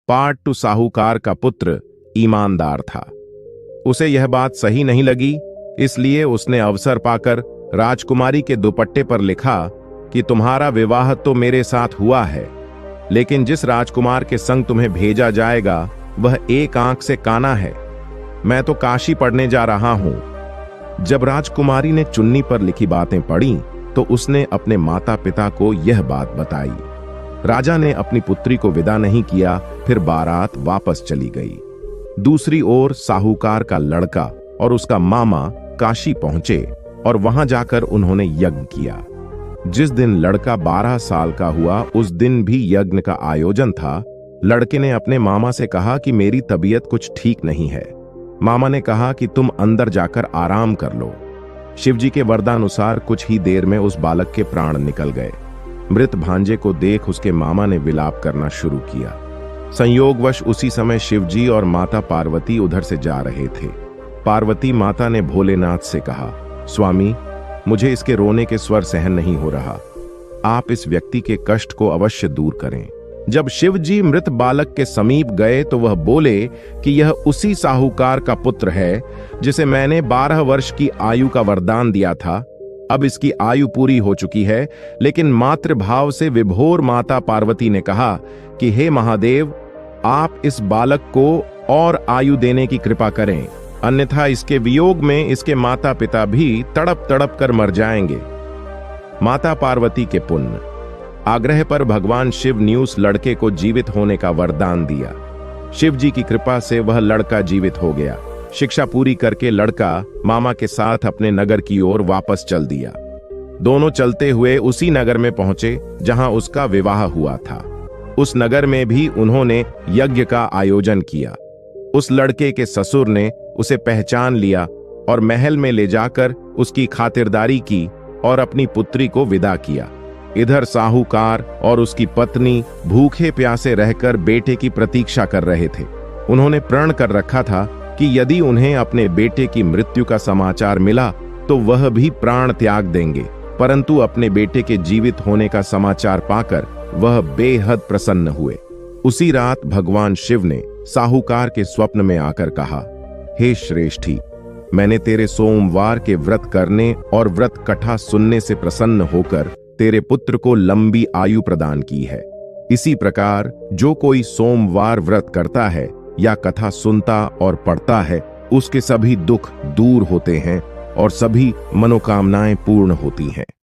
Part 2 साहूकार का पुत्र ईमानदार था। उसे यह बात सही नहीं लगी, इसलिए उसने अवसर पाकर राजकुमारी के दुपट्टे पर लिखा कि तुम्हारा विवाह तो मेरे साथ हुआ है, लेकिन जिस राजकुमार के संग तुम्हें भेजा जाएगा वह एक आंख से काना है। मैं तो काशी पढ़ने जा रहा हूं। जब राजकुमारी ने चुन्नी पर लिखी बातें पढ़ी तो उसने अपने माता पिता को यह बात बताई। राजा ने अपनी पुत्री को विदा नहीं किया, फिर बारात वापस चली गई। दूसरी ओर साहूकार का लड़का और उसका मामा काशी पहुंचे और वहां जाकर उन्होंने यज्ञ किया। जिस दिन लड़का 12 साल का हुआ उस दिन भी यज्ञ का आयोजन था। लड़के ने अपने मामा से कहा कि मेरी तबीयत कुछ ठीक नहीं है। मामा ने कहा कि तुम अंदर जाकर आराम कर लो। शिवजी के वरदानुसार कुछ ही देर में उस बालक के प्राण निकल गए। मृत भांजे को देख उसके मामा ने विलाप करना शुरू किया। संयोगवश उसी समय शिवजी और माता पार्वती उधर से जा रहे थे। पार्वती माता ने भोलेनाथ से कहा, स्वामी, मुझे इसके रोने के स्वर सहन नहीं हो रहा। आप इस व्यक्ति के कष्ट को अवश्य दूर करें। जब शिवजी मृत बालक के समीप गए तो वह बोले कि यह उसी साहूकार का पुत्र है जिसे मैंने 12 वर्ष की आयु का वरदान दिया था। अब इसकी आयु पूरी हो चुकी है, लेकिन मातृभाव से विभोर माता पार्वती ने कहा कि हे महादेव, आप इस बालक को और आयु देने की कृपा करें, अन्यथा इसके वियोग में इसके माता पिता भी तड़प तड़प कर मर जाएंगे। माता पार्वती के पुण्य आग्रह पर भगवान शिव ने उस लड़के को जीवित होने का वरदान दिया। शिव जी की कृपा से वह लड़का जीवित हो गया। शिक्षा पूरी करके लड़का मामा के साथ अपने नगर की ओर वापस चल दिया। दोनों चलते हुए उसी नगर में पहुंचे जहां उसका विवाह हुआ था। उस नगर में भी उन्होंने यज्ञ का आयोजन किया। उस लड़के के ससुर ने उसे पहचान लिया और महल में ले जाकर उसकी खातिरदारी की और अपनी पुत्री को विदा किया। इधर साहूकार और उसकी पत्नी भूखे प्यासे रहकर बेटे की प्रतीक्षा कर रहे थे। उन्होंने प्रण कर रखा था कि यदि उन्हें अपने बेटे की मृत्यु का समाचार मिला तो वह भी प्राण त्याग देंगे, परंतु अपने बेटे के जीवित होने का समाचार पाकर वह बेहद प्रसन्न हुए। उसी रात भगवान शिव ने साहूकार के स्वप्न में आकर कहा, हे श्रेष्ठी, मैंने तेरे सोमवार के व्रत करने और व्रत कथा सुनने से प्रसन्न होकर तेरे पुत्र को लंबी आयु प्रदान की है। इसी प्रकार जो कोई सोमवार व्रत करता है या कथा सुनता और पढ़ता है, उसके सभी दुख दूर होते हैं और सभी मनोकामनाएं पूर्ण होती हैं।